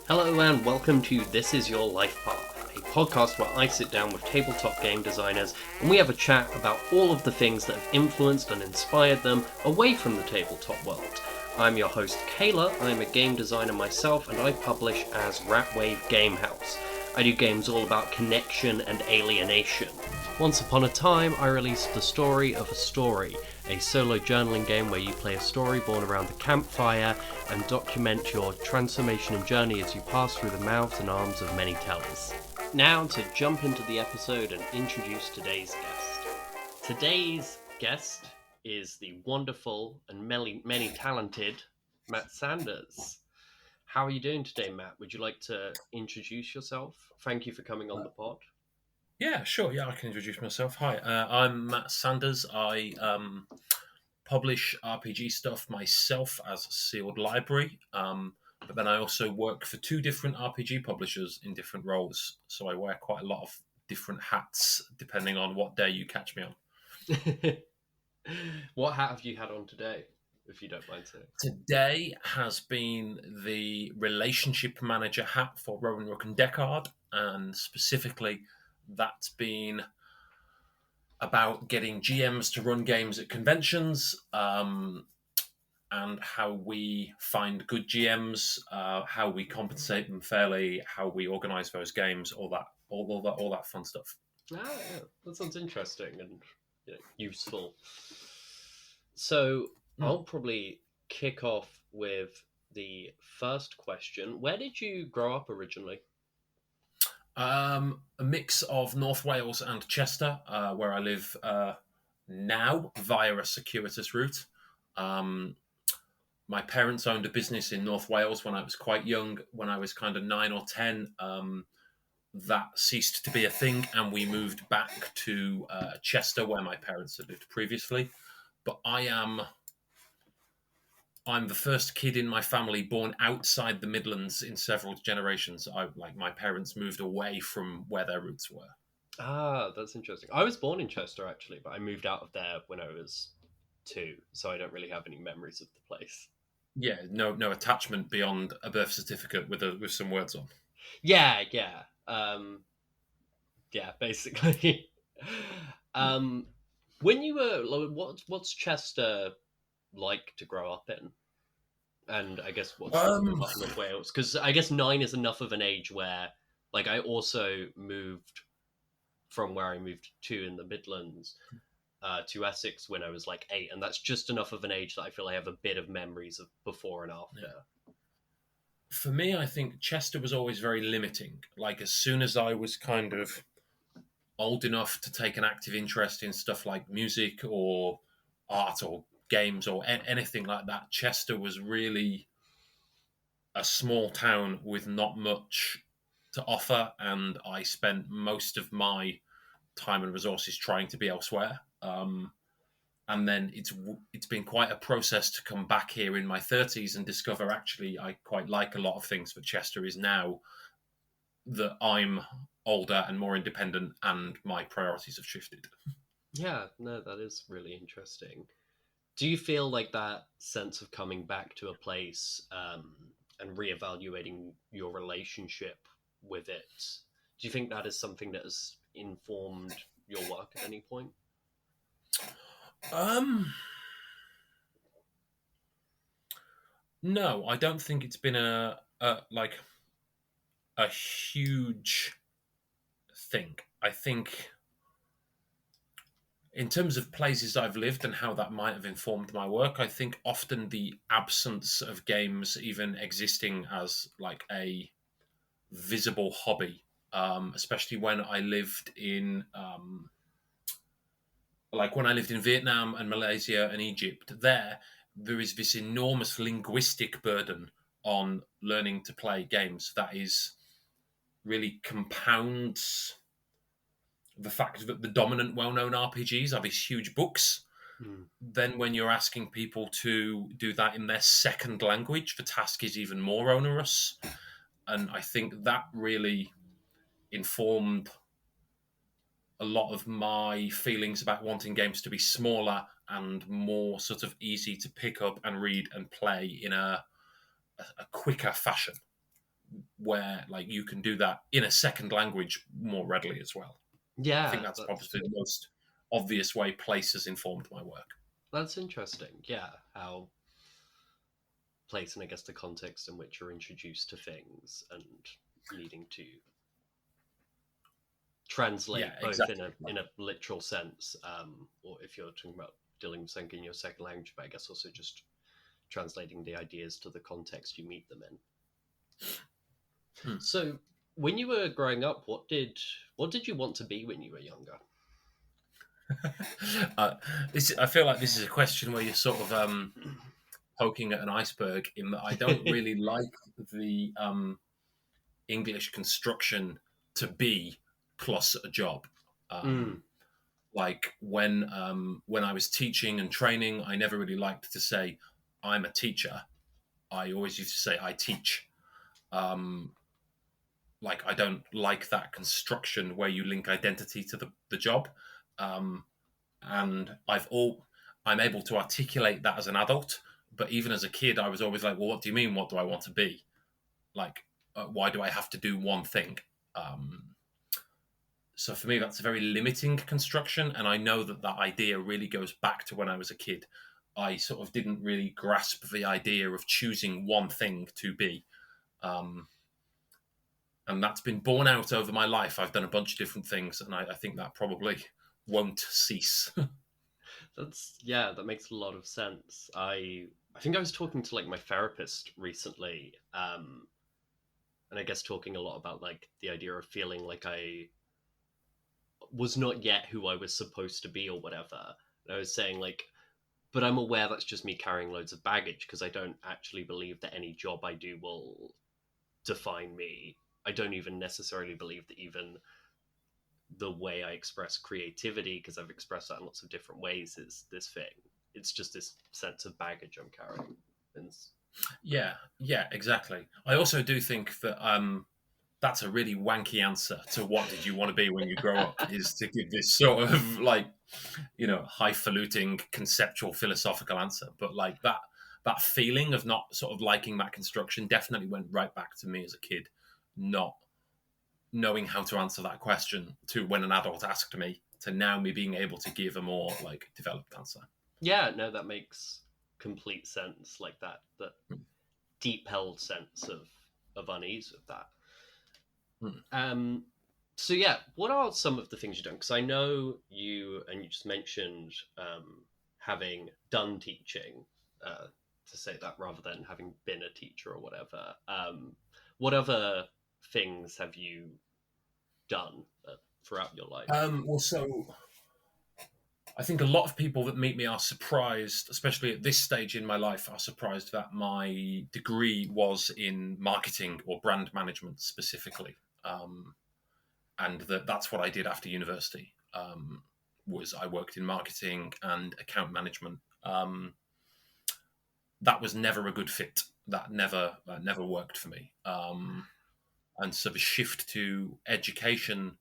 Hello and welcome to This Is Your Life Path, a podcast where I sit down with tabletop game designers and we have a chat about all of the things that have influenced and inspired them away from the tabletop world. I'm your host Kayla, I'm a game designer myself and I publish as Ratwave Gamehouse. I do games all about connection and alienation. Once upon a time, I released The Story of a Story, a solo journaling game where you play a story born around the campfire and document your transformation and journey as you pass through the mouths and arms of many tellers. Now to jump into the episode and introduce today's guest. Today's guest is the wonderful and many talented Matt Sanders. How are you doing today, Matt? Would you like to introduce yourself? Thank you for coming on the pod. Yeah, sure. Yeah, I can introduce myself. Hi, I'm Matt Sanders. I publish RPG stuff myself as Sealed Library, but then I also work for two different RPG publishers in different roles. So I wear quite a lot of different hats depending on what day you catch me on. What hat have you had on today, if you don't mind saying? Today has been the relationship manager hat for Rowan Rook and Deckard, and specifically that's been about getting GMs to run games at conventions, and how we find good GMs, how we compensate them fairly, how we organise those games, all that fun stuff. Ah, yeah. That sounds interesting and useful. So I'll probably kick off with the first question. Where did you grow up originally? A mix of North Wales and Chester, where I live now via a circuitous route. My parents owned a business in North Wales when I was quite young. When I was kind of 9 or 10, that ceased to be a thing, and we moved back to Chester, where my parents had lived previously. But I'm the first kid in my family born outside the Midlands in several generations. My parents moved away from where their roots were. Ah, that's interesting. I was born in Chester, actually, but I moved out of there when I was 2, so I don't really have any memories of the place. Yeah, no attachment beyond a birth certificate with some words on. Yeah, basically. When you were, what's Chester like to grow up in? And I guess what's North Wales? Because I guess 9 is enough of an age where, like, I also moved from where I moved to in the Midlands to Essex when I was like 8, and that's just enough of an age that I feel I have a bit of memories of before and after. Yeah. For me, I think Chester was always very limiting. Like, as soon as I was kind of old enough to take an active interest in stuff like music or art or games or anything like that, Chester was really a small town with not much to offer, and I spent most of my time and resources trying to be elsewhere. And then it's been quite a process to come back here in my 30s and discover actually I quite like a lot of things, but Chester is now that I'm older and more independent and my priorities have shifted. Yeah, no, that is really interesting. Do you feel like that sense of coming back to a place and reevaluating your relationship with it, do you think that is something that has informed your work at any point? No, I don't think it's been a huge thing. I think in terms of places I've lived and how that might have informed my work, I think often the absence of games even existing as like a visible hobby, especially when I lived in when I lived in Vietnam and Malaysia and Egypt, there is this enormous linguistic burden on learning to play games that is really compounds the fact that the dominant well-known RPGs are these huge books. Then when you're asking people to do that in their second language, the task is even more onerous. And I think that really informed a lot of my feelings about wanting games to be smaller and more sort of easy to pick up and read and play in a a quicker fashion where like you can do that in a second language more readily as well. I think Yeah, that's probably the most obvious way place has informed my work. that's interesting. Yeah, how place and I guess the context in which you're introduced to things and needing to translate Yeah, both exactly. in a literal sense, or if you're talking about dealing with something in your second language, but I guess also just translating the ideas to the context you meet them in. Hmm. So, when you were growing up, what did you want to be when you were younger? I feel like this is a question where you're sort of poking at an iceberg. In that I don't really like the English construction to be plus a job. Mm, Like when I was teaching and training, I never really liked to say I'm a teacher. I always used to say I teach. Um, like I don't like that construction where you link identity to the job. Um, and I'm able to articulate that as an adult, but even as a kid, I was always like, well, what do you mean? What do I want to be? Like, why do I have to do one thing? Um, so for me, that's a very limiting construction, and I know that that idea really goes back to when I was a kid. I sort of didn't really grasp the idea of choosing one thing to be. Um, and that's been borne out over my life. I've done a bunch of different things, and I think that probably won't cease. that's yeah, that makes a lot of sense. I think I was talking to like my therapist recently, and I guess talking a lot about like the idea of feeling like I was not yet who I was supposed to be or whatever. And I was saying like, but I'm aware that's just me carrying loads of baggage because I don't actually believe that any job I do will define me. I don't even necessarily believe that even the way I express creativity, because I've expressed that in lots of different ways, is this thing. It's just this sense of baggage I'm carrying. And Yeah, yeah, exactly. I also do think that that's a really wanky answer to what did you want to be when you grow up is to give this sort of like, highfalutin conceptual philosophical answer. But like that feeling of not sort of liking that construction definitely went right back to me as a kid, not knowing how to answer that question to when an adult asked me to now me being able to give a more like developed answer. yeah, no, that makes complete sense. Like that deep held sense of unease with that. Hmm. Um, so yeah, what are some of the things you've done? Because I know you, and you just mentioned having done teaching, to say that rather than having been a teacher or whatever. What other things have you done throughout your life? Well, so I think a lot of people that meet me are surprised, especially at this stage in my life, are surprised that my degree was in marketing or brand management specifically, and that's what I did after university. Was I worked in marketing and account management. That was never a good fit. That never worked for me. And so the shift to education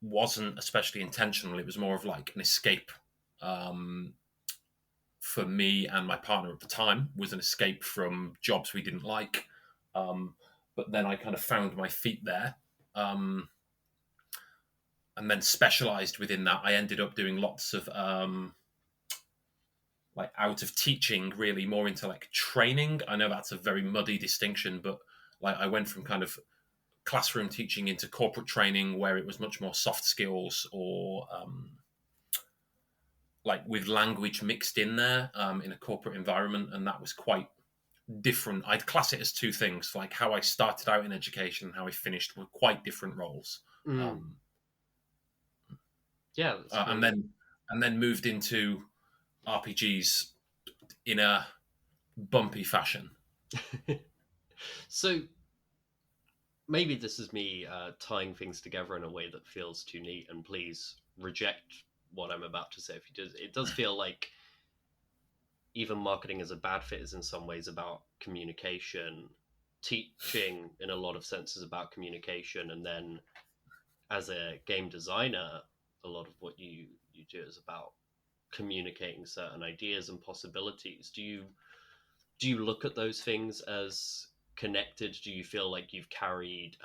wasn't especially intentional. It was more of like an escape. Um, for me and my partner at the time was an escape from jobs we didn't like. But then I kind of found my feet there, um, and then specialized within that. I ended up doing lots of like out of teaching, really more into like training. I know that's a very muddy distinction, but like I went from kind of classroom teaching into corporate training where it was much more soft skills or like with language mixed in there in a corporate environment, and that was quite different. I'd class it as two things, like how I started out in education and how I finished were quite different roles. Mm, Um, yeah, that's and really. then moved into RPGs in a bumpy fashion. So maybe this is me tying things together in a way that feels too neat, and please reject what I'm about to say if you do. It does feel like even marketing as a bad fit is in some ways about communication. Teaching, in a lot of senses, about communication, and then as a game designer, a lot of what you do is about communicating certain ideas and possibilities. do you look at those things as connected? Do you feel like you've carried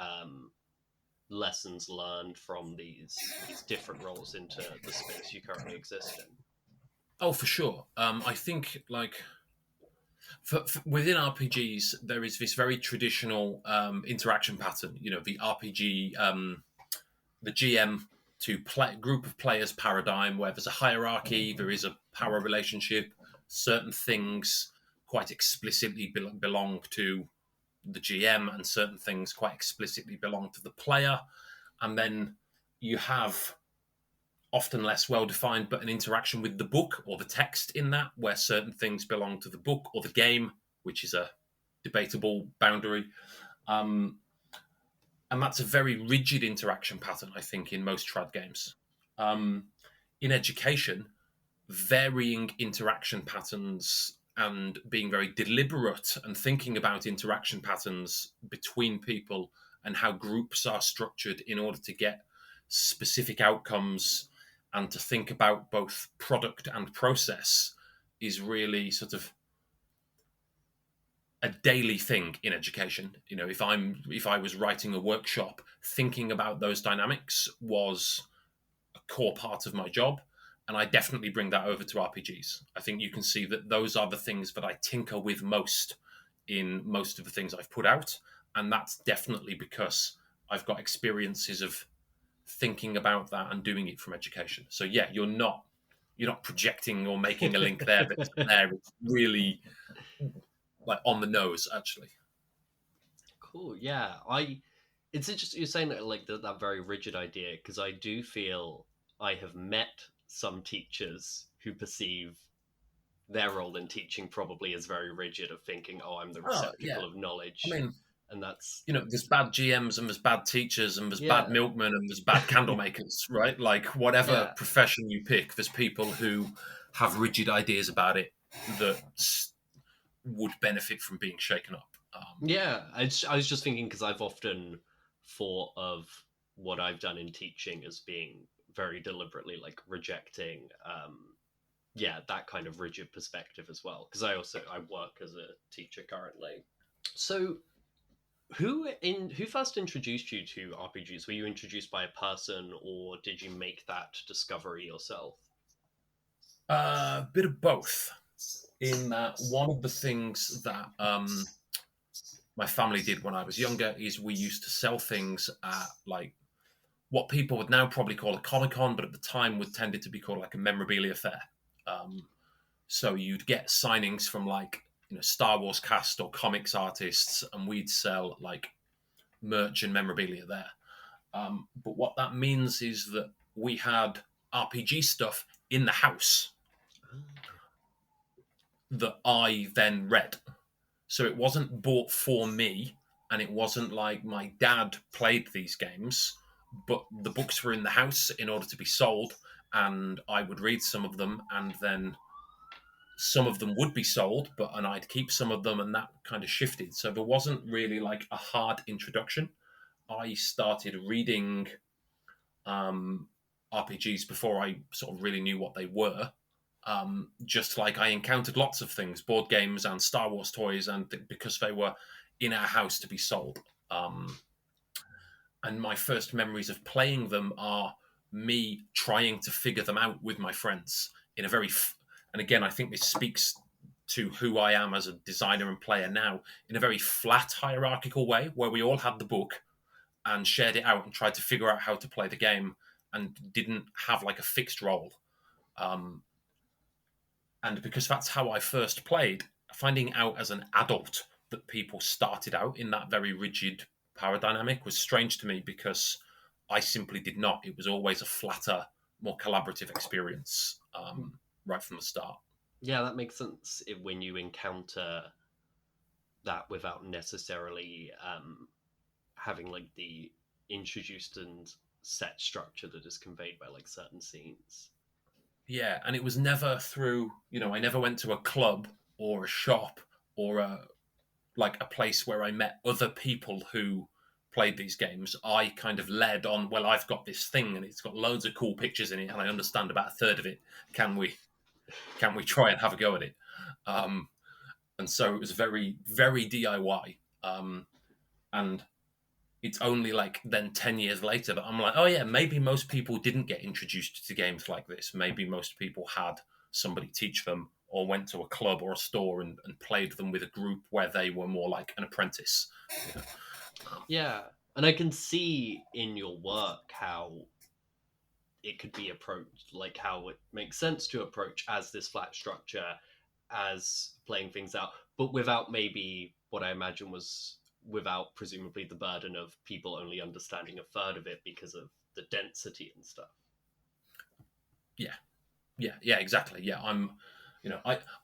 lessons learned from these different roles into the space you currently exist in? Oh, for sure. I think like within RPGs, there is this very traditional interaction pattern. You know, the RPG, the GM to play group of players paradigm, where there's a hierarchy, there is a power relationship. Certain things quite explicitly belong to the GM, and certain things quite explicitly belong to the player. And then you have often less well defined, but an interaction with the book or the text in that, where certain things belong to the book or the game, which is a debatable boundary. Um, and that's a very rigid interaction pattern, I think, in most trad games. Um, in education, varying interaction patterns and being very deliberate and thinking about interaction patterns between people and how groups are structured in order to get specific outcomes and to think about both product and process is really sort of a daily thing in education. You know, if I was writing a workshop, thinking about those dynamics was a core part of my job, and I definitely bring that over to RPGs. I think you can see that those are the things that I tinker with most in most of the things I've put out, and that's definitely because I've got experiences of thinking about that and doing it from education. So yeah, you're not projecting or making a link there that's there. It's really like on the nose, actually. Cool. Yeah, I. It's interesting you're saying that like that very rigid idea because I do feel I have met some teachers who perceive their role in teaching probably as very rigid of thinking, oh, I'm the Oh yeah, receptacle of I knowledge, mean, and that's there's bad GMs and there's bad teachers and there's bad yeah, milkmen and there's bad candle makers, right? Like whatever yeah, profession you pick, there's people who have rigid ideas about it that would benefit from being shaken up. yeah. I was just thinking because I've often thought of what I've done in teaching as being very deliberately like rejecting yeah, that kind of rigid perspective as well because I work as a teacher currently. So who first introduced you to RPGs? Were you introduced by a person or did you make that discovery yourself? A bit of both. In that, one of the things that my family did when I was younger is we used to sell things at like what people would now probably call a Comic Con, but at the time would tended to be called like a memorabilia fair. Um, so you'd get signings from like Star Wars cast or comics artists, and we'd sell like merch and memorabilia there. But what that means is that we had RPG stuff in the house that I then read. So it wasn't bought for me, and it wasn't like my dad played these games, but the books were in the house in order to be sold, and I would read some of them, and then some of them would be sold, and I'd keep some of them, and that kind of shifted. So there wasn't really like a hard introduction. I started reading um, RPGs before I sort of really knew what they were. Just like I encountered lots of things, board games and Star Wars toys, and because they were in our house to be sold. And my first memories of playing them are me trying to figure them out with my friends in a very, and again, I think this speaks to who I am as a designer and player now, in a very flat hierarchical way, where we all had the book and shared it out and tried to figure out how to play the game and didn't have like a fixed role. Um, and because that's how I first played, finding out as an adult that people started out in that very rigid power dynamic was strange to me because I simply did not. It was always a flatter, more collaborative experience right from the start. Yeah, that makes sense when you encounter that without necessarily having like the introduced and set structure that is conveyed by like certain scenes. Yeah, and it was never through, I never went to a club or a shop or a place where I met other people who played these games. I kind of led on, well, I've got this thing and it's got loads of cool pictures in it and I understand about a third of it. Can we try and have a go at it? Um, and so it was very, very DIY. And it's only like then 10 years later that I'm like, oh yeah, maybe most people didn't get introduced to games like this. Maybe most people had somebody teach them or went to a club or a store and played them with a group where they were more like an apprentice. You know? Yeah, and I can see in your work how it could be approached, like how it makes sense to approach as this flat structure, as playing things out, but without maybe what I imagine was without presumably the burden of people only understanding a third of it because of the density and stuff. Yeah, yeah, exactly. Yeah,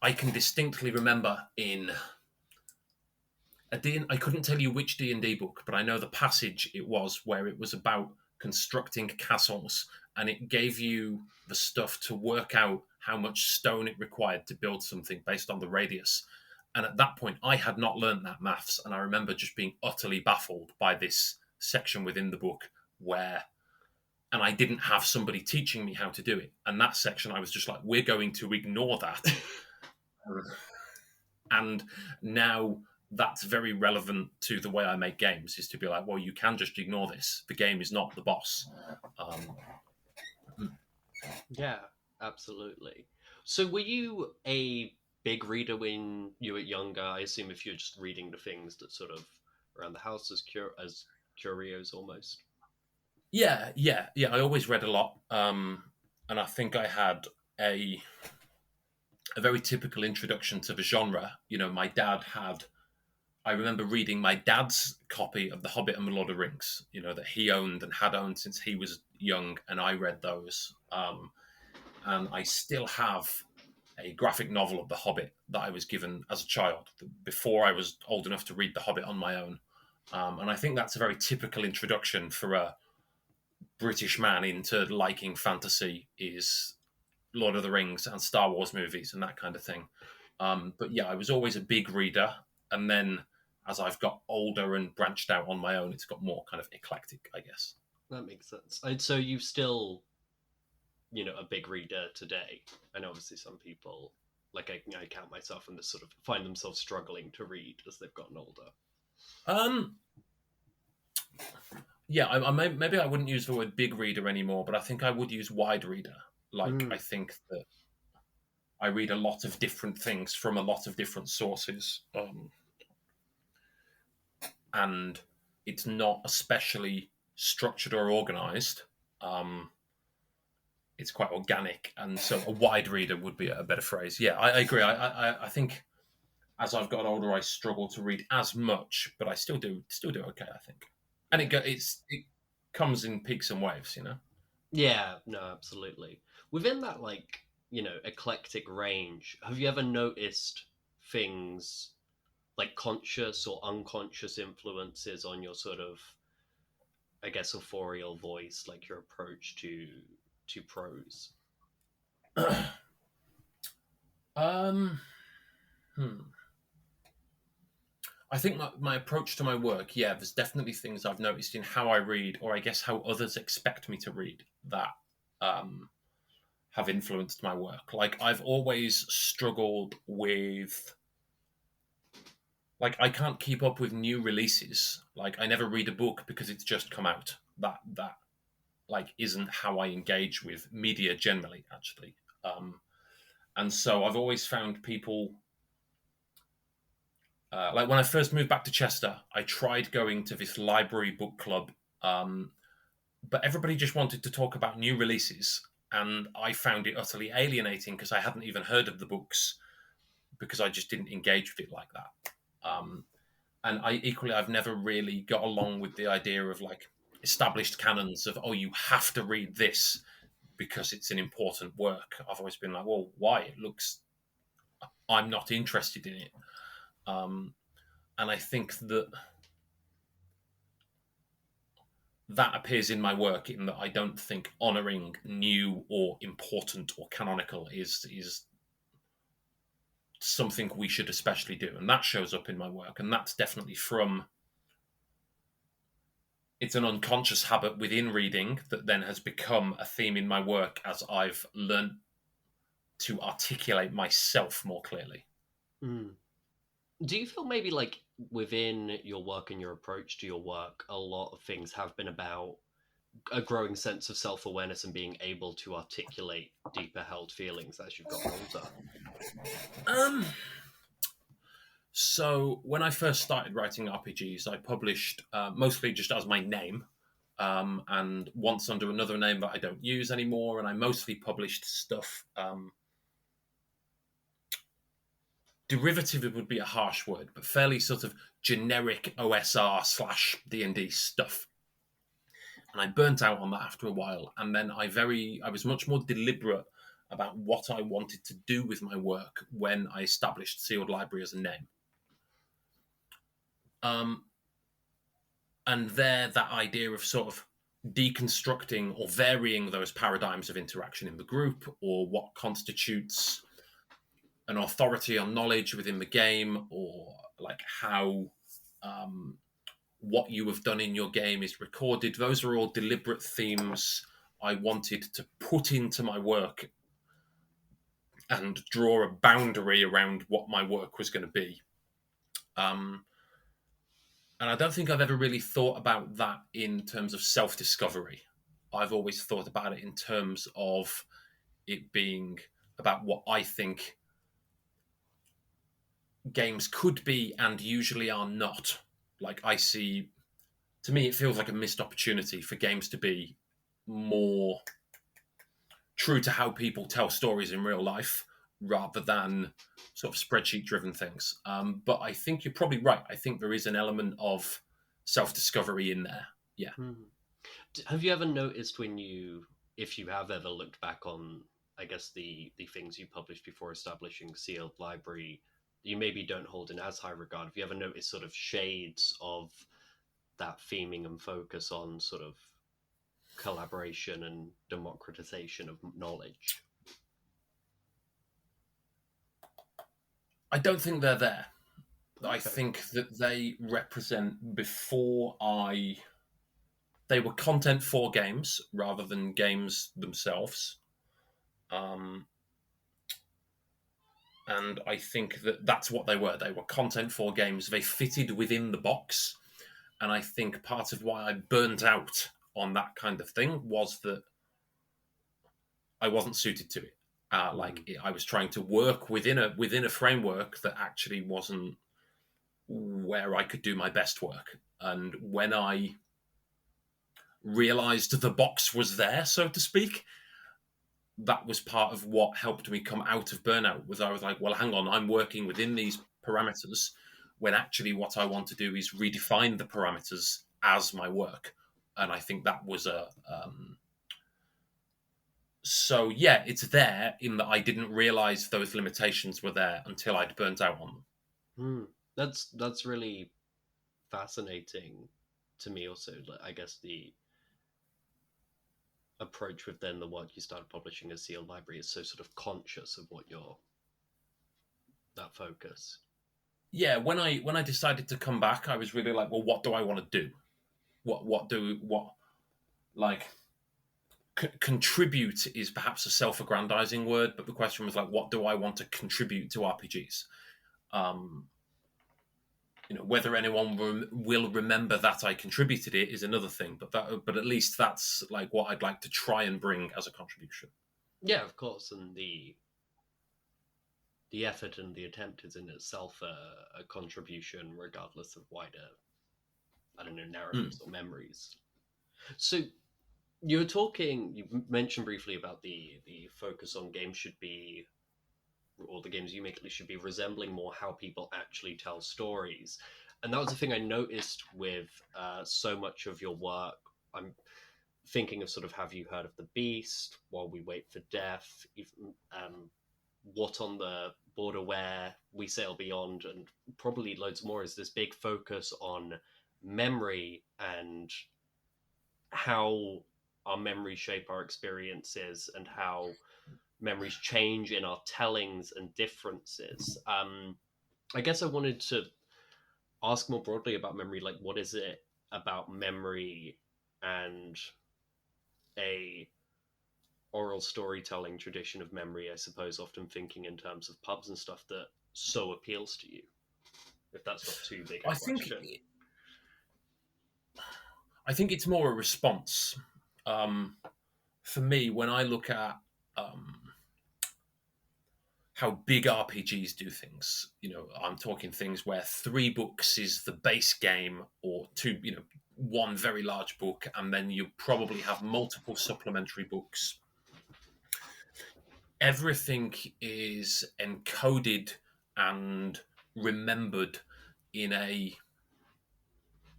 I can distinctly remember in I couldn't tell you which D&D book, but I know the passage it was where it was about constructing castles, and it gave you the stuff to work out how much stone it required to build something based on the radius. And at that point, I had not learned that maths, and I remember just being utterly baffled by this section within the book where, and I didn't have somebody teaching me how to do it. And that section, I was just like, we're going to ignore that. And now that's very relevant to the way I make games, is to be like, well, you can just ignore this. The game is not the boss. Yeah, absolutely. So were you a big reader when you were younger? I assume if you're just reading the things that sort of around the house as curios almost. Yeah. I always read a lot, and I think I had a a very typical introduction to the genre. You know, my dad had. I remember reading my dad's copy of The Hobbit and the Lord of the Rings. You know, that he owned and had owned since he was young, and I read those. And I still have a graphic novel of The Hobbit that I was given as a child before I was old enough to read The Hobbit on my own. And I think that's a very typical introduction for a British man into liking fantasy, is Lord of the Rings and Star Wars movies and that kind of thing. But yeah, I was always a big reader. And then as I've got older and branched out on my own, it's got more kind of eclectic, I guess. That makes sense. And so you still, a big reader today. And obviously some people, like I count myself in this sort of find themselves struggling to read as they've gotten older. Um, yeah, maybe I wouldn't use the word big reader anymore, but I think I would use wide reader. Like, I think that I read a lot of different things from a lot of different sources. And it's not especially structured or organized. It's quite organic, and so a wide reader would be a better phrase. Yeah, I agree. I think as I've got older, I struggle to read as much, but I still do okay. I think, and it comes in peaks and waves. You know. Yeah, no, absolutely. Within that, eclectic range, have you ever noticed things like conscious or unconscious influences on your sort of, I guess, authorial voice, like your approach to prose? um, I think my approach to my work, yeah, there's definitely things I've noticed in how I read, or I guess how others expect me to read, that um, have influenced my work. Like, I've always struggled with, like, I can't keep up with new releases. Like, I never read a book because it's just come out. That like isn't how I engage with media generally, actually. And so I've always found people, like when I first moved back to Chester, I tried going to this library book club, but everybody just wanted to talk about new releases, and I found it utterly alienating because I hadn't even heard of the books, because I just didn't engage with it like that. And I've never really got along with the idea of like established canons of, oh, you have to read this because it's an important work. I've always been like, well, why? I'm not interested in it. And I think that appears in my work, in that I don't think honouring new or important or canonical is something we should especially do. And that shows up in my work. And that's definitely it's an unconscious habit within reading that then has become a theme in my work as I've learned to articulate myself more clearly. Mm. Do you feel maybe like within your work and your approach to your work, a lot of things have been about a growing sense of self awareness and being able to articulate deeper held feelings as you've gotten older? Um, so when I first started writing RPGs, I published mostly just as my name, and once under another name that I don't use anymore. And I mostly published stuff. Derivative would be a harsh word, but fairly sort of generic OSR slash D&D stuff. And I burnt out on that after a while. And then I was much more deliberate about what I wanted to do with my work when I established Sealed Library as a name. Um, and there, that idea of sort of deconstructing or varying those paradigms of interaction in the group, or what constitutes an authority on knowledge within the game, or like how what you have done in your game is recorded. Those are all deliberate themes I wanted to put into my work and draw a boundary around what my work was going to be. And I don't think I've ever really thought about that in terms of self discovery. I've always thought about it in terms of it being about what I think games could be and usually are not. Like, I see, to me, it feels like a missed opportunity for games to be more true to how people tell stories in real life rather than sort of spreadsheet driven things. But I think you're probably right. I think there is an element of self discovery in there. Yeah. Hmm. Have you ever noticed when you, if you have ever looked back on, I guess the things you published before establishing Sealed Library, you maybe don't hold in as high regard? Have you ever noticed sort of shades of that theming and focus on sort of collaboration and democratization of knowledge? I don't think they're there. I Okay. think that they represent they were content for games rather than games themselves. Um, and I think that that's what they were. They were content for games. They fitted within the box. And I think part of why I burnt out on that kind of thing was that I wasn't suited to it. Mm. I was trying to work within a framework that actually wasn't where I could do my best work. And when I realized the box was there, so to speak, that was part of what helped me come out of burnout. Was I was like, well, hang on, I'm working within these parameters when actually what I want to do is redefine the parameters as my work. And I think that was a so yeah, it's there in that I didn't realize those limitations were there until I'd burnt out on them. Mm. That's really fascinating to me. Also, I guess the approach with then the work you started publishing as Sealed Library is so sort of conscious of what your that focus. Yeah, when I decided to come back, I was really like, well, what do I want to do? What like contribute is perhaps a self-aggrandizing word, but the question was like, what do I want to contribute to RPGs? Um, whether anyone will remember that I contributed it is another thing, but at least that's like what I'd like to try and bring as a contribution. Yeah, of course, and the effort and the attempt is in itself a contribution, regardless of wider, I don't know, Mm. narratives or memories. So you were talking, you mentioned briefly about the focus on games should be, or the games you make at least should be resembling more how people actually tell stories. And that was the thing I noticed with so much of your work. I'm thinking of sort of Have You Heard of the Beast, While We Wait for Death, even, What on the Border Where We Sail Beyond, and probably loads more, is this big focus on memory and how our memories shape our experiences and how memories change in our tellings and differences. I guess I wanted to ask more broadly about memory. Like, what is it about memory and a oral storytelling tradition of memory? I suppose often thinking in terms of pubs and stuff that so appeals to you. If that's not too big a I think question. I think it's more a response. Um, for me, when I look at um, how big RPGs do things, I'm talking things where 3 books is the base game, or two, one very large book, and then you probably have multiple supplementary books. Everything is encoded and remembered in a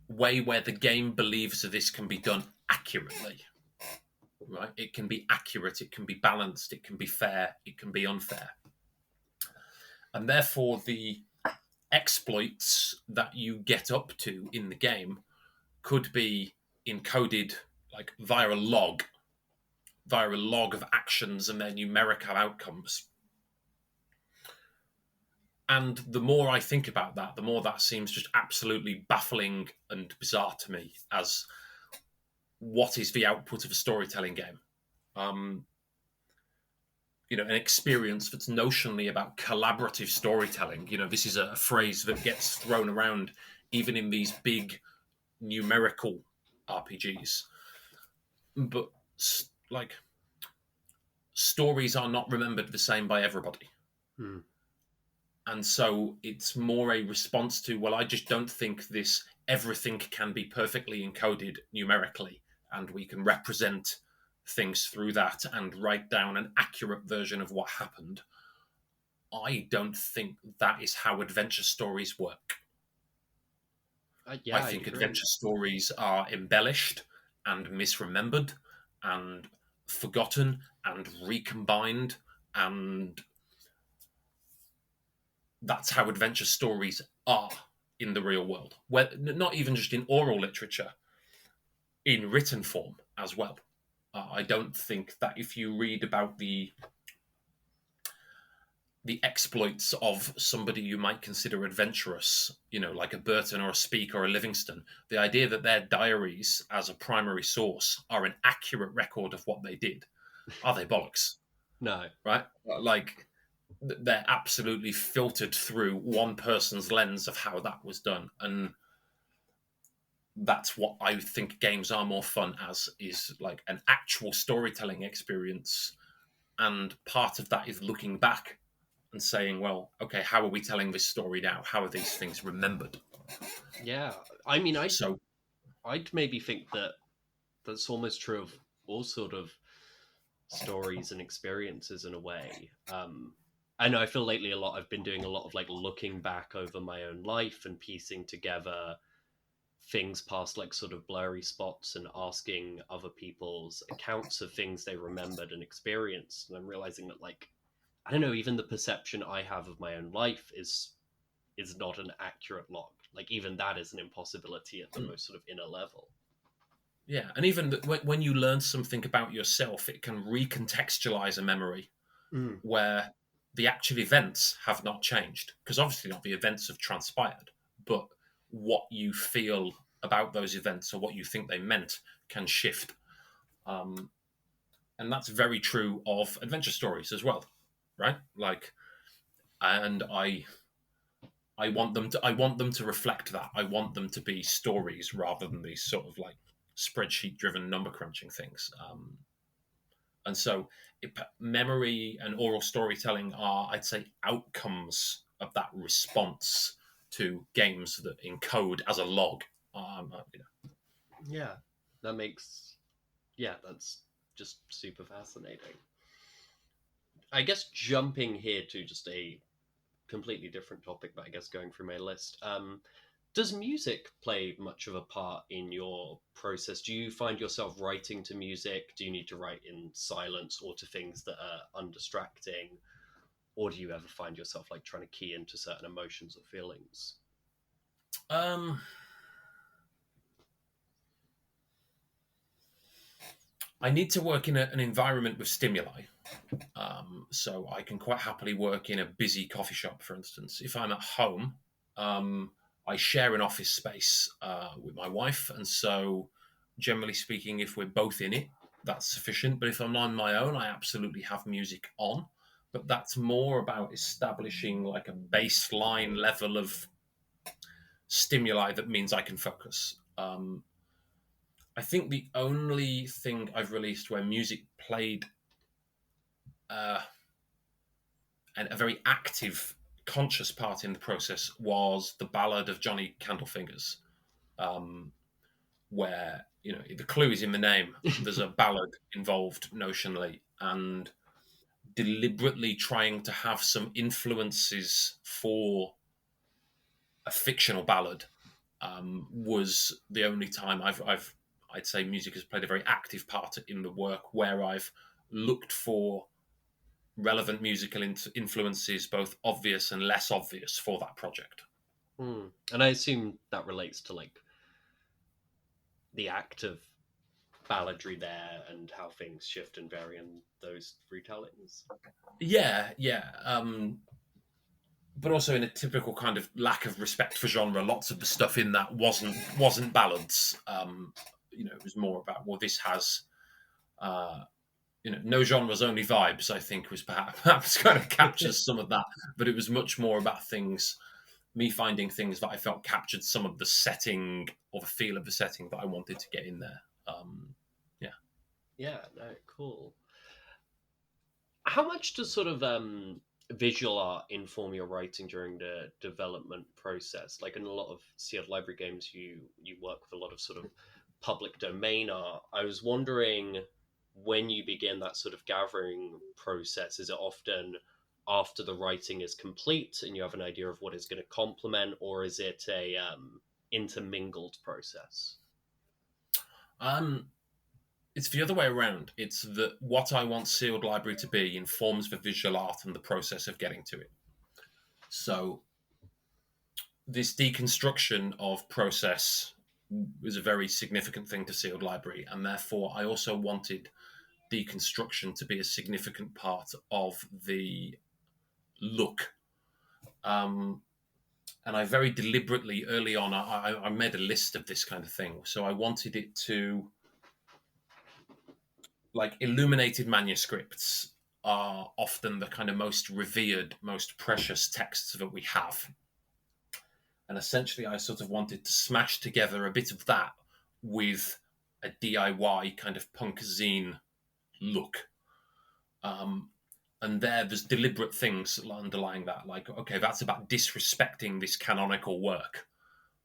way where the game believes that this can be done accurately. Right? It can be accurate, it can be balanced, it can be fair, it can be unfair. And therefore, the exploits that you get up to in the game could be encoded like via a log of actions and their numerical outcomes. And the more I think about that, the more that seems just absolutely baffling and bizarre to me as what is the output of a storytelling game. An experience that's notionally about collaborative storytelling. This is a phrase that gets thrown around even in these big numerical RPGs. But like, stories are not remembered the same by everybody. Hmm. And so it's more a response to, well, I just don't think everything can be perfectly encoded numerically, and we can represent things through that and write down an accurate version of what happened. I don't think that is how adventure stories work. I Yeah, I think agree. adventure stories are embellished and misremembered and forgotten and recombined, and that's how adventure stories are in the real world. Not even just in oral literature, in written form as well. I don't think that if you read about the exploits of somebody you might consider adventurous, like a Burton or a Speke or a Livingston, the idea that their diaries as a primary source are an accurate record of what they did, are they bollocks? No. Right? Like, they're absolutely filtered through one person's lens of how that was done. And that's what I think games are more fun as, is like an actual storytelling experience. And part of that is looking back and saying, well, okay, how are we telling this story now? How are these things remembered? Yeah. I mean, So, I'd maybe think that that's almost true of all sort of stories and experiences in a way. I know I feel lately I've been doing a lot of like looking back over my own life and piecing together things past like sort of blurry spots and asking other people's accounts of things they remembered and experienced. And I'm realizing that like, I don't know, even the perception I have of my own life is not an accurate log. Like even that is an impossibility at the most sort of inner level. yeah. And even when you learn something about yourself, it can recontextualize a memory Mm. where the actual events have not changed. Because obviously, not the events have transpired, but what you feel about those events or what you think they meant can shift. Um, and that's very true of adventure stories as well, right? Like, and I want them to reflect that. I want them to be stories rather than these sort of like spreadsheet driven number crunching things. And so, memory and oral storytelling are, I'd say, outcomes of that response to games that encode as a log. Yeah, that makes, yeah, that's just super fascinating. I guess jumping here to just a completely different topic, but I guess going through my list. Does music play much of a part in your process? Do you find yourself writing to music? Do you need to write in silence or to things that are undistracting? Or do you ever find yourself like trying to key into certain emotions or feelings? Um, I need to work in an environment with stimuli. So I can quite happily work in a busy coffee shop, for instance. If I'm at home, I share an office space with my wife, and so generally speaking, if we're both in it, that's sufficient. But if I'm on my own, I absolutely have music on. But that's more about establishing like a baseline level of stimuli that means I can focus. I think the only thing I've released where music played uh, a very active, conscious part in the process was the Ballad of Johnny Candlefingers, um, where the clue is in the name. There's a ballad involved notionally, and deliberately trying to have some influences for a fictional ballad was the only time I'd say music has played a very active part in the work, where I've looked for relevant musical influences, both obvious and less obvious, for that project. And I assume that relates to like the act of balladry there and how things shift and vary in those retellings. Yeah. But also in a typical kind of lack of respect for genre, lots of the stuff in that wasn't ballads. It was more about, well, this has no genres, only vibes. I think was perhaps kind of captures some of that, but it was much more about things. Me finding things that I felt captured some of the setting or the feel of the setting that I wanted to get in there. Yeah. Yeah, no, cool. How much does sort of visual art inform your writing during the development process? Like in a lot of sealed library games, you work with a lot of sort of public domain art. I was wondering, when you begin that sort of gathering process, is it often after the writing is complete and you have an idea of what is going to complement, or is it a intermingled process? Um, it's the other way around. It's that what I want sealed library to be informs the visual art and the process of getting to it. So this deconstruction of process was a very significant thing to sealed library, and therefore I also wanted deconstruction to be a significant part of the look. And I very deliberately early on I made a list of this kind of thing. So I wanted it to, like, illuminated manuscripts are often the kind of most revered, most precious texts that we have. And essentially, I sort of wanted to smash together a bit of that with a DIY kind of punk zine look. Um, and there's deliberate things underlying that, like, okay, that's about disrespecting this canonical work.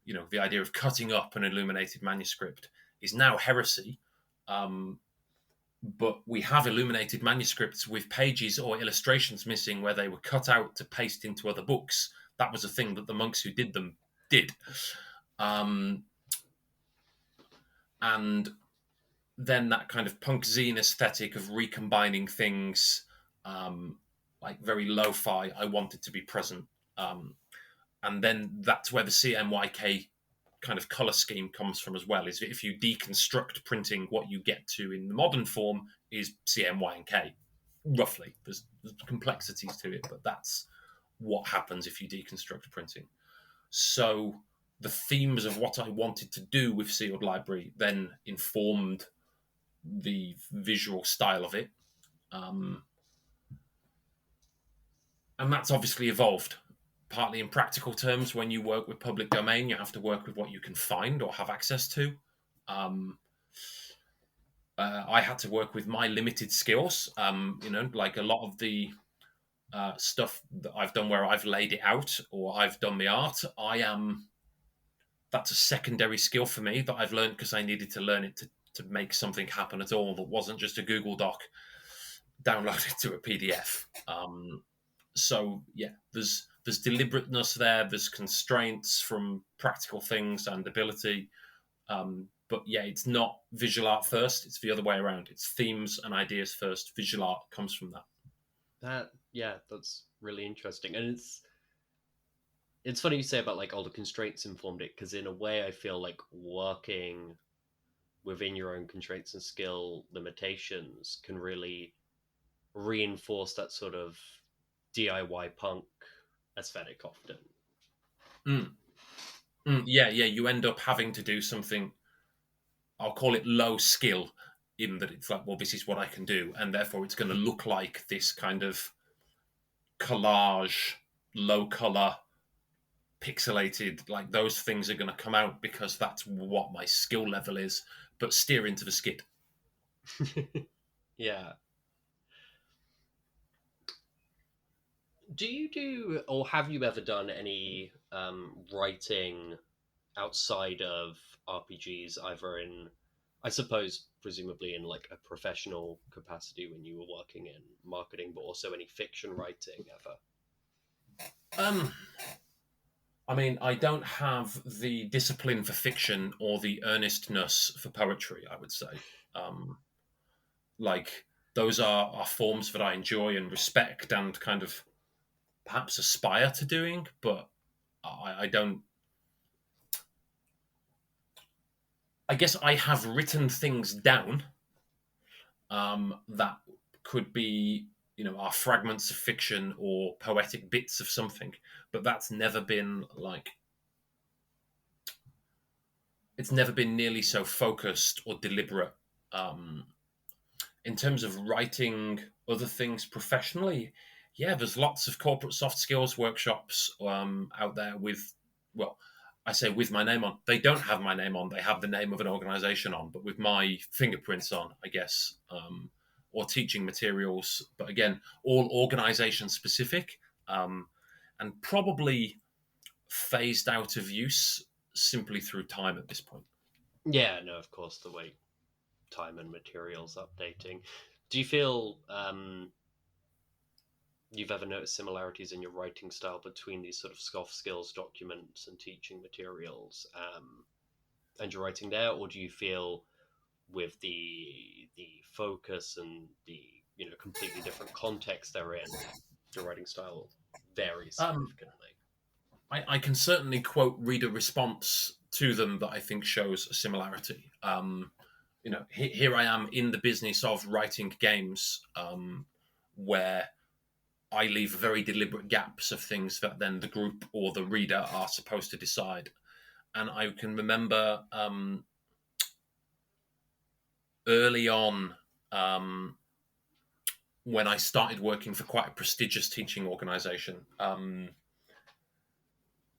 The idea of cutting up an illuminated manuscript is now heresy. But we have illuminated manuscripts with pages or illustrations missing where they were cut out to paste into other books. That was a thing that the monks who did them did. And then that kind of punk zine aesthetic of recombining things, like very lo-fi, I wanted to be present. And then that's where the CMYK kind of color scheme comes from as well, is if you deconstruct printing, what you get to in the modern form is CMY and K, roughly. There's complexities to it, but that's what happens if you deconstruct printing. So the themes of what I wanted to do with sealed library then informed the visual style of it. And that's obviously evolved. Partly in practical terms, when you work with public domain, you have to work with what you can find or have access to. I had to work with my limited skills. Like a lot of the stuff that I've done where I've laid it out or I've done the art, that's a secondary skill for me that I've learned because I needed to learn it to make something happen at all that wasn't just a Google Doc downloaded to a PDF. So yeah, there's deliberateness there. There's constraints from practical things and ability. But yeah, it's not visual art first. It's the other way around. It's themes and ideas first. Visual art comes from that. That's really interesting, and it's funny you say about like all the constraints informed it, because in a way I feel like working within your own constraints and skill limitations can really reinforce that sort of DIY punk aesthetic often. Yeah. You end up having to do something, I'll call it low skill, in that it's like, well, this is what I can do, and therefore it's going to look like this kind of collage, low color, pixelated, like those things are going to come out because that's what my skill level is, but steer into the skid. Yeah. Do you do, or have you ever done any writing outside of RPGs, either in, I suppose, presumably in like a professional capacity when you were working in marketing, but also any fiction writing ever? Um, I mean, I don't have the discipline for fiction or the earnestness for poetry, I would say. Um, like, those are forms that I enjoy and respect and kind of perhaps aspire to doing, but I don't. I guess I have written things down that could be, are fragments of fiction or poetic bits of something, but that's never been like, it's never been nearly so focused or deliberate. Um, in terms of writing other things professionally, yeah, there's lots of corporate soft skills workshops out there with, well, I say with my name on. They don't have my name on. They have the name of an organization on, but with my fingerprints on, I guess, or teaching materials. But again, all organization specific, and probably phased out of use simply through time at this point. Yeah, no, of course, the way time and materials updating. Do you feel you've ever noticed similarities in your writing style between these sort of soft skills documents and teaching materials, and your writing there, or do you feel with the focus and the completely different context they're in, your writing style varies Um, significantly? I can certainly quote reader response to them that I think shows a similarity. Here I am in the business of writing games, where I leave very deliberate gaps of things that then the group or the reader are supposed to decide. And I can remember early on, when I started working for quite a prestigious teaching organization,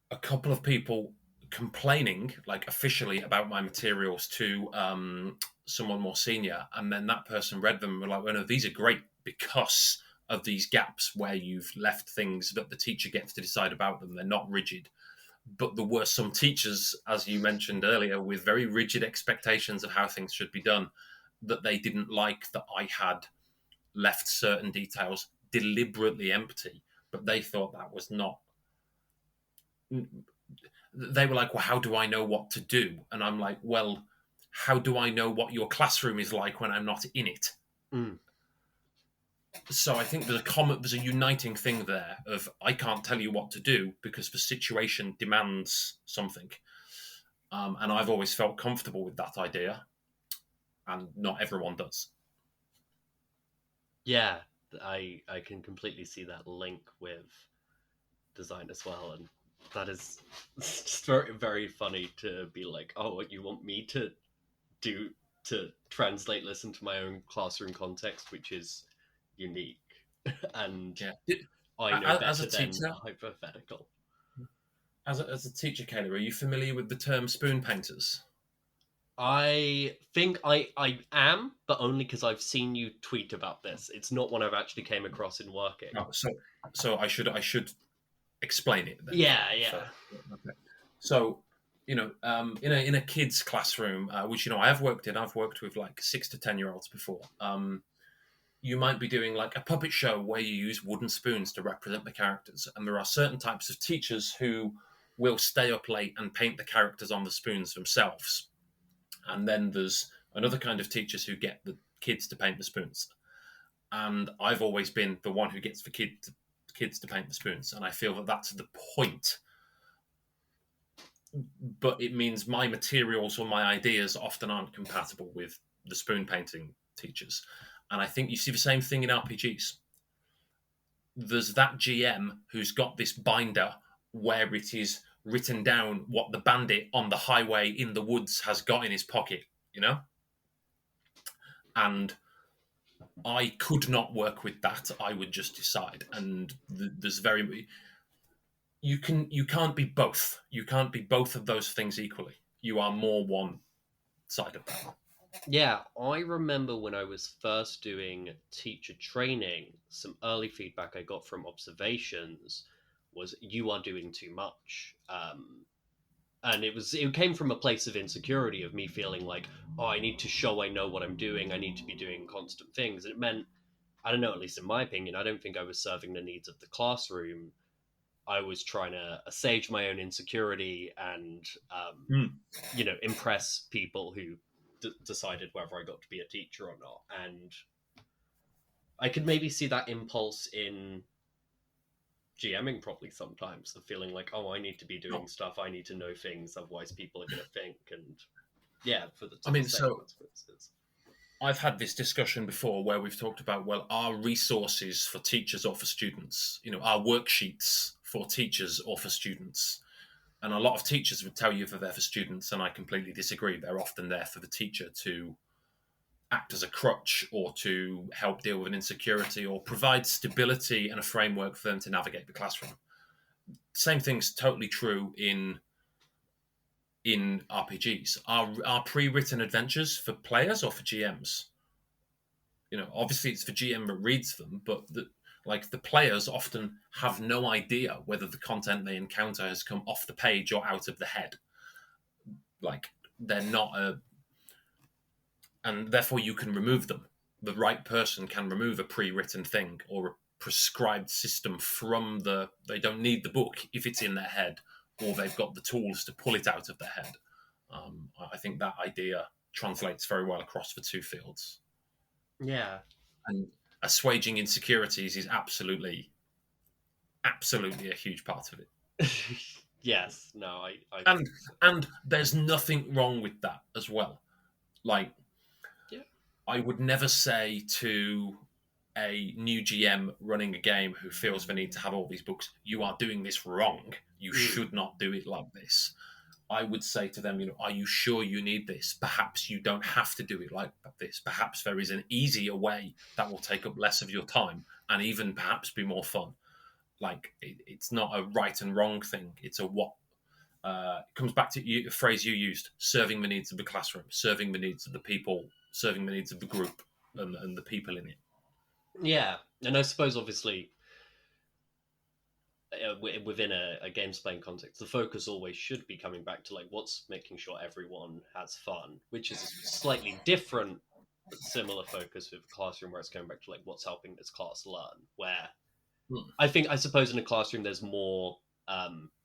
a couple of people complaining, like officially, about my materials to someone more senior, and then that person read them and were like, "Well, no, these are great because of these gaps where you've left things that the teacher gets to decide about them. They're not rigid." But there were some teachers, as you mentioned earlier, with very rigid expectations of how things should be done, that they didn't like that I had left certain details deliberately empty, but they thought that was not. They were like, "Well, how do I know what to do?" And I'm like, "Well, how do I know what your classroom is like when I'm not in it?" Mm. So I think there's a uniting thing there of I can't tell you what to do because the situation demands something, and I've always felt comfortable with that idea, and not everyone does. Yeah, I can completely see that link with design as well, and that is just very very funny to be like, oh, what you want me to do to translate this into my own classroom context, which is unique, and Yeah. I know As a better than a teacher, hypothetical. as a teacher, Kayla, are you familiar with the term spoon painters? I think I am, but only because I've seen you tweet about this. It's not one I've actually came across in working. No. So I should explain it then for Yeah, you. yeah. Okay. So, in a kid's classroom, which I have worked in, I've worked with like 6 to 10 year olds before. You might be doing like a puppet show where you use wooden spoons to represent the characters, and there are certain types of teachers who will stay up late and paint the characters on the spoons themselves. And then there's another kind of teachers who get the kids to paint the spoons. And I've always been the one who gets the kids to paint the spoons, and I feel that that's the point. But it means my materials or my ideas often aren't compatible with the spoon painting teachers. And I think you see the same thing in RPGs. There's that GM who's got this binder where it is written down what the bandit on the highway in the woods has got in his pocket, you know? And I could not work with that. I would just decide. And there's very you can't be both. You can't be both of those things equally. You are more one side of that. Yeah, I remember when I was first doing teacher training, some early feedback I got from observations was you are doing too much. And it came from a place of insecurity of me feeling like, oh, I need to show I know what I'm doing. I need to be doing constant things. And it meant, I don't know, at least in my opinion, I don't think I was serving the needs of the classroom. I was trying to assuage my own insecurity and, Mm. impress people who decided whether I got to be a teacher or not. And I could maybe see that impulse in GMing probably sometimes, of feeling like, oh, I need to be doing stuff, I need to know things, otherwise people are going to think. And yeah, I to the mean, same so consequences. I've had this discussion before where we've talked about, well, our resources for teachers or for students, our worksheets for teachers or for students. And a lot of teachers would tell you that they're for students, and I completely disagree. They're often there for the teacher to act as a crutch or to help deal with an insecurity or provide stability and a framework for them to navigate the classroom. Same thing's totally true in RPGs. Are pre-written adventures for players or for GMs? Obviously it's for GM that reads them, but the players often have no idea whether the content they encounter has come off the page or out of the head. Like they're not and therefore you can remove them. The right person can remove a pre-written thing or a prescribed system from they don't need the book if it's in their head, or they've got the tools to pull it out of their head. I think that idea translates very well across the two fields. Yeah. And assuaging insecurities is absolutely a huge part of it. Yes. No, And there's nothing wrong with that as well. Like, yeah. I would never say to a new GM running a game who feels the need to have all these books, you are doing this wrong. You should not do it like this. I would say to them, are you sure you need this? Perhaps you don't have to do it like this. Perhaps there is an easier way that will take up less of your time and even perhaps be more fun. Like, it's not a right and wrong thing. It's a what. It comes back to a phrase you used: serving the needs of the classroom, serving the needs of the people, serving the needs of the group and the people in it. Yeah. And I suppose, obviously, within a games playing context, the focus always should be coming back to like what's making sure everyone has fun, which is a slightly different but similar focus with a classroom, where it's going back to like what's helping this class learn. Where I suppose in a classroom there's more.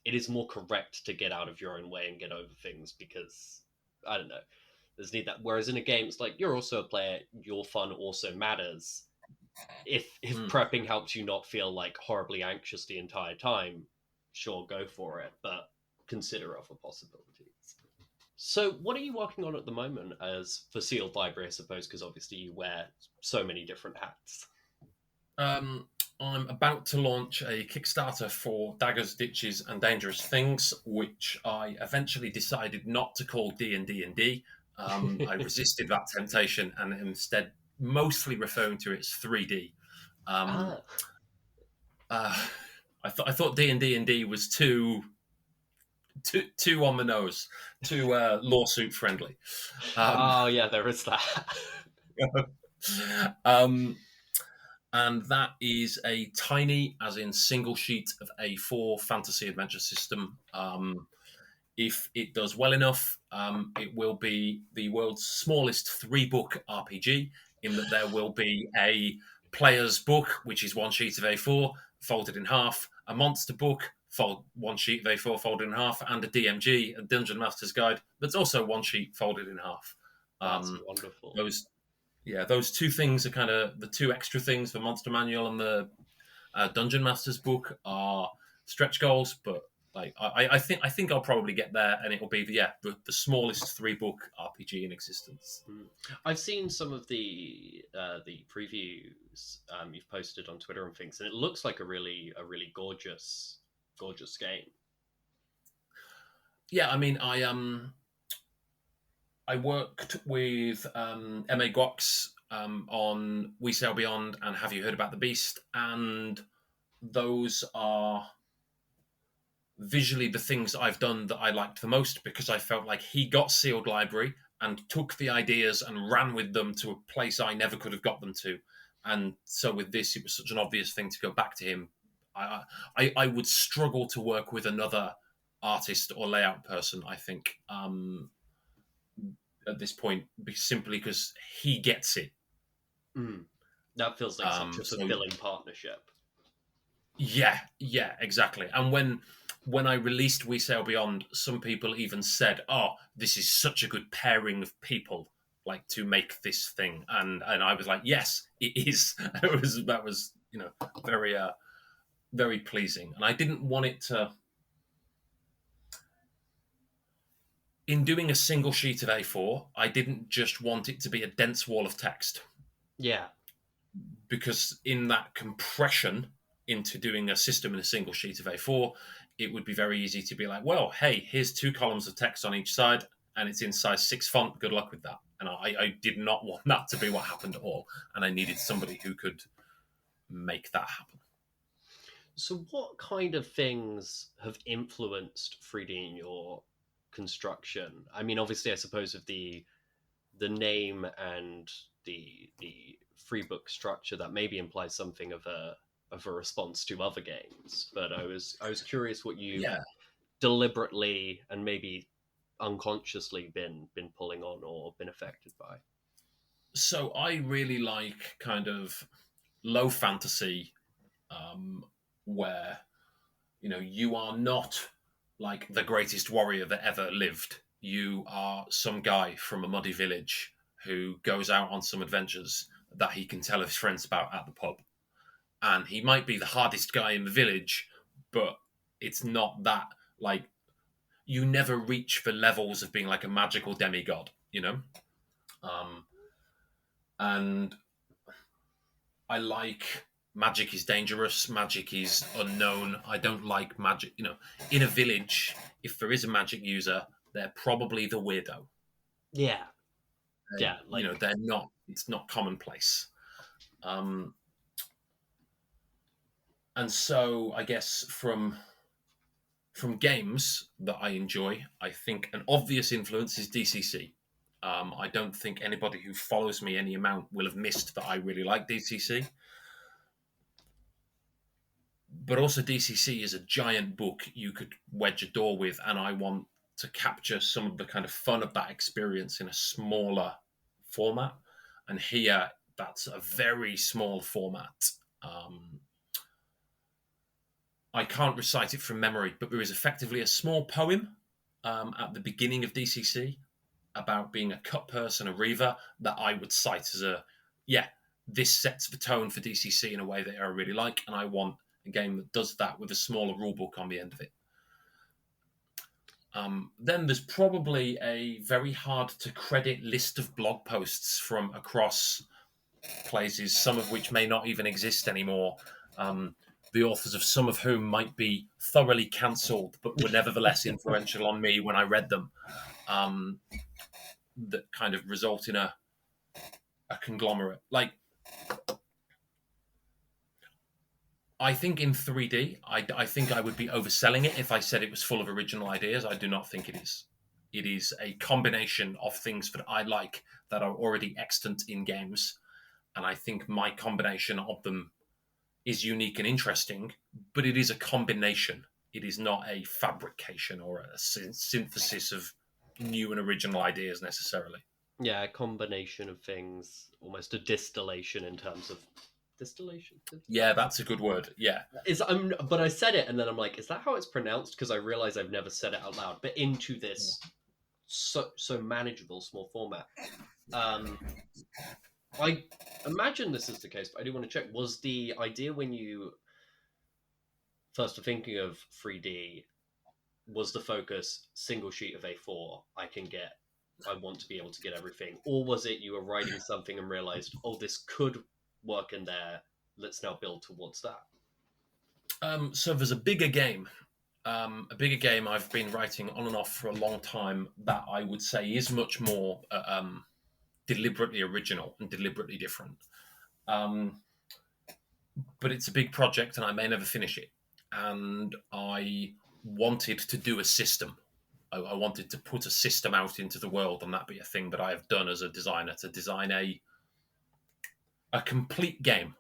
It is more correct to get out of your own way and get over things because I don't know. There's need that. Whereas in a game, it's like you're also a player. Your fun also matters. If prepping helps you not feel like horribly anxious the entire time, sure, go for it. But consider other possibilities. So, what are you working on at the moment as for Sealed Library? I suppose because obviously you wear so many different hats. I'm about to launch a Kickstarter for Daggers, Ditches, and Dangerous Things, which I eventually decided not to call D&D. I resisted that temptation and instead mostly referring to it as 3D. I thought D&D was too on the nose, too lawsuit friendly. Oh yeah, there is that. And that is a tiny, as in single sheet of A4 fantasy adventure system. If it does well enough, it will be the world's smallest 3-book RPG, in that there will be a player's book, which is one sheet of A4 folded in half, a monster book, one sheet of A4 folded in half, and a DMG, a Dungeon Master's Guide, that's also one sheet folded in half. That's wonderful. Those two things are kind of the two extra things. The Monster Manual and the Dungeon Master's book are stretch goals, but like I think I'll probably get there, and it'll be the smallest 3-book RPG in existence. I've seen some of the previews you've posted on Twitter and things, and it looks like a really gorgeous game. Yeah, I mean, I worked with M.A. Gox on We Sail Beyond and Have You Heard About the Beast, and those are visually the things I've done that I liked the most, because I felt like he got sealed library and took the ideas and ran with them to a place I never could have got them to. And so with this, it was such an obvious thing to go back to him. I would struggle to work with another artist or layout person, I think, at this point, simply because he gets it. Mm. That feels like such a So fulfilling partnership. yeah, exactly. And when I released We Sail Beyond, some people even said, "Oh, this is such a good pairing of people, like, to make this thing." And I was like, "Yes, it is." That was very very pleasing. And I didn't want it to. In doing a single sheet of A4, I didn't just want it to be a dense wall of text, Yeah. because in that compression into doing a system in a single sheet of A4, it would be very easy to be like, well, hey, here's 2 columns of text on each side, and it's in size 6 font. Good luck with that. And I did not want that to be what happened at all. And I needed somebody who could make that happen. So, what kind of things have influenced 3D in your construction? I mean, obviously, I suppose of the name and the free book structure, that maybe implies something of a response to other games. But I was curious what you've Yeah. deliberately and maybe unconsciously been pulling on or been affected by. So I really like kind of low fantasy, where you are not like the greatest warrior that ever lived. You are some guy from a muddy village who goes out on some adventures that he can tell his friends about at the pub. And he might be the hardest guy in the village, but it's not that, like, you never reach the levels of being like a magical demigod. Um, and I like magic is dangerous, magic is unknown. I don't like magic. In a village, if there is a magic user, they're probably the weirdo. Yeah, yeah, They're not. It's not commonplace. Um, and so I guess from games that I enjoy, I think an obvious influence is DCC. I don't think anybody who follows me any amount will have missed that I really like DCC. But also, DCC is a giant book you could wedge a door with, and I want to capture some of the kind of fun of that experience in a smaller format. And here, that's a very small format. Um, I can't recite it from memory, but there is effectively a small poem at the beginning of DCC about being a cut person, a reaver, that I would cite as this sets the tone for DCC in a way that I really like, and I want a game that does that with a smaller rulebook on the end of it. Then there's probably a very hard to credit list of blog posts from across places, some of which may not even exist anymore. The authors of some of whom might be thoroughly cancelled, but were nevertheless influential on me when I read them. That kind of result in a conglomerate. Like, I think in 3D, I think I would be overselling it if I said it was full of original ideas. I do not think it is. It is a combination of things that I like that are already extant in games. And I think my combination of them is unique and interesting, but it is a combination. It is not a fabrication or a synthesis of new and original ideas necessarily. Yeah, a combination of things, almost a distillation in terms of distillation. Yeah, that's a good word. Yeah. But I said it, and then I'm like, is that how it's pronounced? Because I realize I've never said it out loud. But into this so manageable small format. I imagine this is the case, but I do want to check. Was the idea when you first were thinking of 3D, was the focus single sheet of A4? I want to be able to get everything, or was it you were writing something and realized, oh, this could work in there. Let's now build towards that. So there's a bigger game. I've been writing on and off for a long time that I would say is much more deliberately original and deliberately different. But it's a big project and I may never finish it. And I wanted to do a system. I wanted to put a system out into the world, and that be a thing that I have done as a designer, to design a complete game,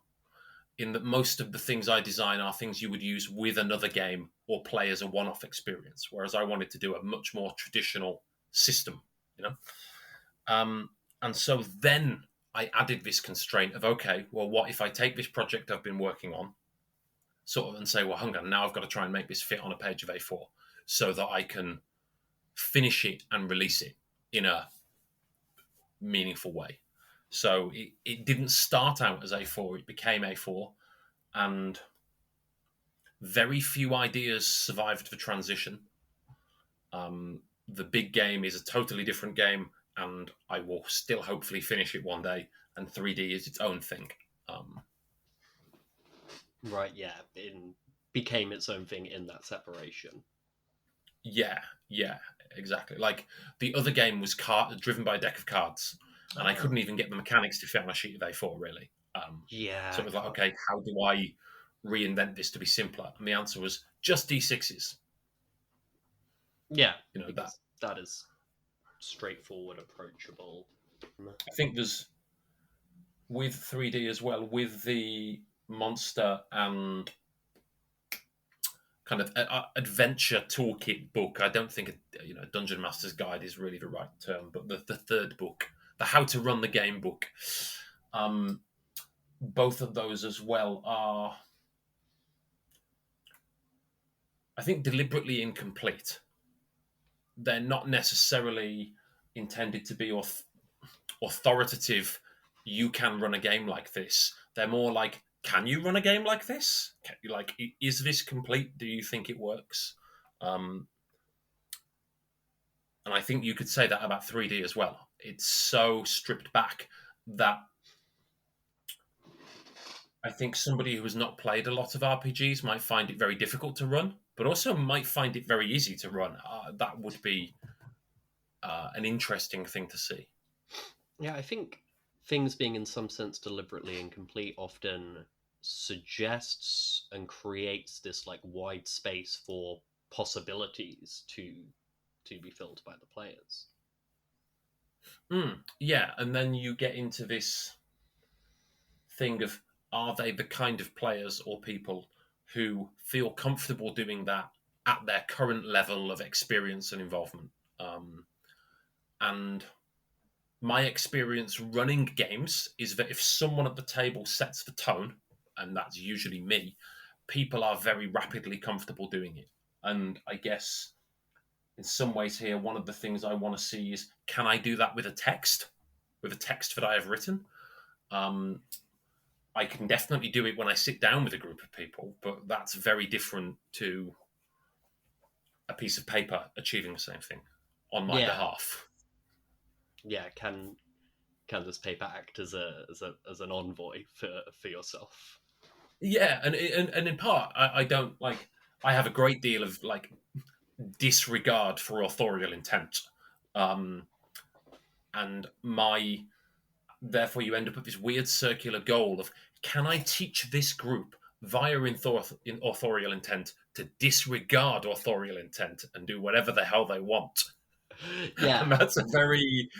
in that most of the things I design are things you would use with another game or play as a one-off experience, whereas I wanted to do a much more traditional system, you know? And so then I added this constraint of, okay, well, what if I take this project I've been working on, sort of, and say, well, hang on, now I've got to try and make this fit on a page of A4 so that I can finish it and release it in a meaningful way. So it didn't start out as A4, it became A4, and very few ideas survived the transition. The big game is a totally different game, and I will still hopefully finish it one day, and 3D is its own thing. Right, yeah. It became its own thing in that separation. Yeah, exactly. Like, the other game was driven by a deck of cards, and I couldn't even get the mechanics to fit on a sheet of A4, really. Yeah. So it was like, okay, how do I reinvent this to be simpler? And the answer was just D6s. Yeah, You know, that is straightforward, approachable. I think there's, with 3D as well, with the monster and kind of adventure toolkit book. I don't think Dungeon Master's Guide is really the right term, but the third book, the How to Run the Game book, both of those as well are, I think, deliberately incomplete. They're not necessarily intended to be authoritative. You can run a game like this. They're more like, can you run a game like this? Like, is this complete? Do you think it works? And I think you could say that about 3D as well. It's so stripped back that I think somebody who has not played a lot of RPGs might find it very difficult to run, but also might find it very easy to run. That would be an interesting thing to see. Yeah, I think things being in some sense deliberately incomplete often suggests and creates this like wide space for possibilities to be filled by the players. Yeah, and then you get into this thing of, are they the kind of players or people who feel comfortable doing that at their current level of experience and involvement? And my experience running games is that if someone at the table sets the tone, and that's usually me, people are very rapidly comfortable doing it. And I guess in some ways here, one of the things I want to see is, can I do that with a text that I have written? I can definitely do it when I sit down with a group of people, but that's very different to a piece of paper achieving the same thing on my behalf. Yeah, can this paper act as an envoy for yourself? Yeah, and in part, I don't like. I have a great deal of like disregard for authorial intent, and therefore you end up with this weird circular goal of, can I teach this group via authorial intent to disregard authorial intent and do whatever the hell they want? Yeah. And that's a very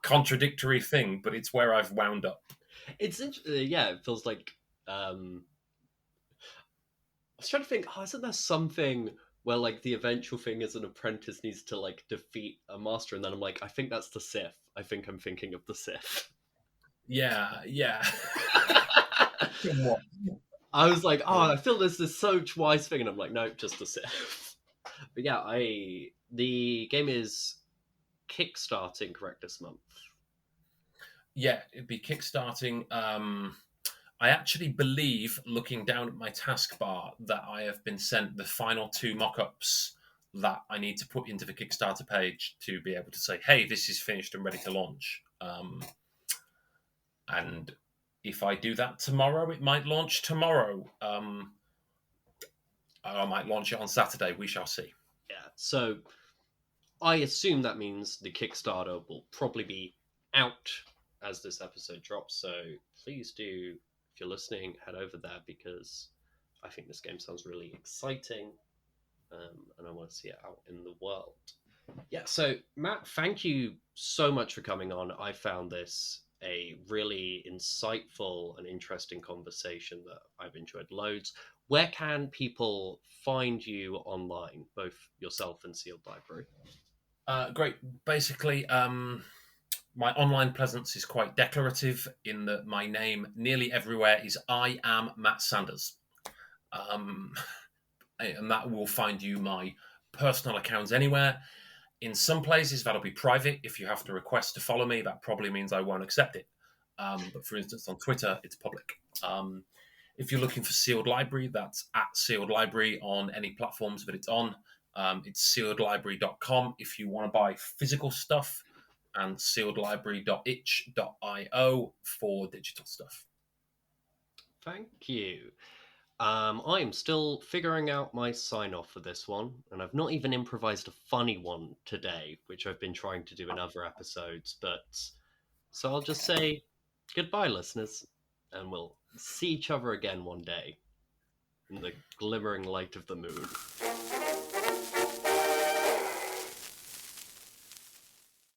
contradictory thing, but it's where I've wound up. It's yeah, it feels like I was trying to think, isn't there something where like the eventual thing is an apprentice needs to like defeat a master, and then I'm like, I think that's the Sith. I think I'm thinking of the Sith. Yeah. I was like, I feel there's this so wise thing, and I'm like, nope, just the Sith. But yeah, the game is kickstarting, correct, this month? Yeah, it'd be kickstarting. I actually believe, looking down at my taskbar, that I have been sent the final 2 mock-ups that I need to put into the Kickstarter page to be able to say, hey, this is finished and ready to launch. And if I do that tomorrow, it might launch tomorrow. I might launch it on Saturday. We shall see. Yeah, so I assume that means the Kickstarter will probably be out as this episode drops, so please do, if you're listening, head over there, because I think this game sounds really exciting. and I want to see it out in the world. Yeah, so Matt, thank you so much for coming on. I found this a really insightful and interesting conversation that I've enjoyed loads. Where can people find you online, both yourself and Sealed Library? Great. Basically, my online presence is quite declarative in that my name nearly everywhere is I am Matt Sanders. Um, and that will find you my personal accounts anywhere. In some places, that'll be private. If you have to request to follow me, that probably means I won't accept it. But for instance, on Twitter, it's public. If you're looking for Sealed Library, that's at Sealed Library on any platforms that it's on. It's sealedlibrary.com if you want to buy physical stuff, and sealedlibrary.itch.io for digital stuff. Thank you. I'm still figuring out my sign off for this one, and I've not even improvised a funny one today, which I've been trying to do in other episodes. But so I'll just say goodbye, listeners, and we'll see each other again one day in the glimmering light of the moon.